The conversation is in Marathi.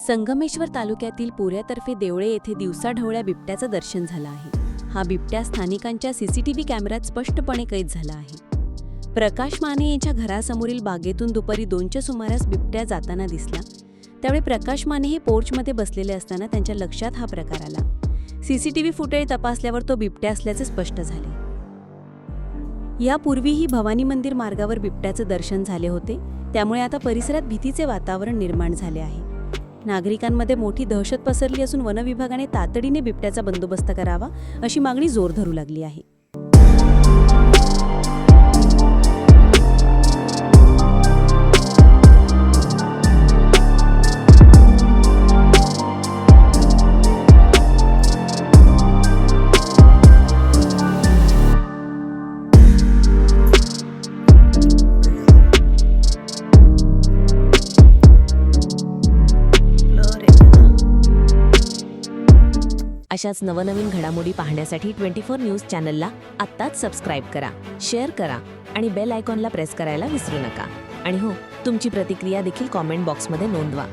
संगमेश्वर तालुक्यातील पोऱ्यातर्फे देवळे येथे दिवसाढवळ्या बिबट्याचं दर्शन झालं आहे. हा बिबट्या स्थानिकांच्या सीसीटीव्ही कॅमेऱ्यात स्पष्टपणे कैद झाला आहे. प्रकाश माने यांच्या घरासमोरील बागेतून दुपारी 2च्या सुमारास बिबट्या जाताना दिसला. त्यावेळी प्रकाश माने हे पोर्चमध्ये बसलेले असताना त्यांच्या लक्षात हा प्रकार आला. सीसीटीव्ही फुटेज तपासल्यावर तो बिबट्या असल्याचे स्पष्ट झाले. यापूर्वीही भवानी मंदिर मार्गावर बिबट्याचं दर्शन झाले होते. त्यामुळे आता परिसरात भीतीचे वातावरण निर्माण झाले आहे. नागरिकांमध्ये मोठी दहशत पसरली असून वन विभागाने तातडीने बिबट्याचा बंदोबस्त करावा अशी मागणी जोर धरू लागली आहे. अशाच नवनवीन घडामोडी पाहण्यासाठी 24 न्यूज चॅनलला आत्ताच सबस्क्राईब करा, शेअर करा आणि बेल आयकॉनला प्रेस करायला विसरू नका. आणि हो, तुमची प्रतिक्रिया देखील कॉमेंट बॉक्समध्ये नोंदवा.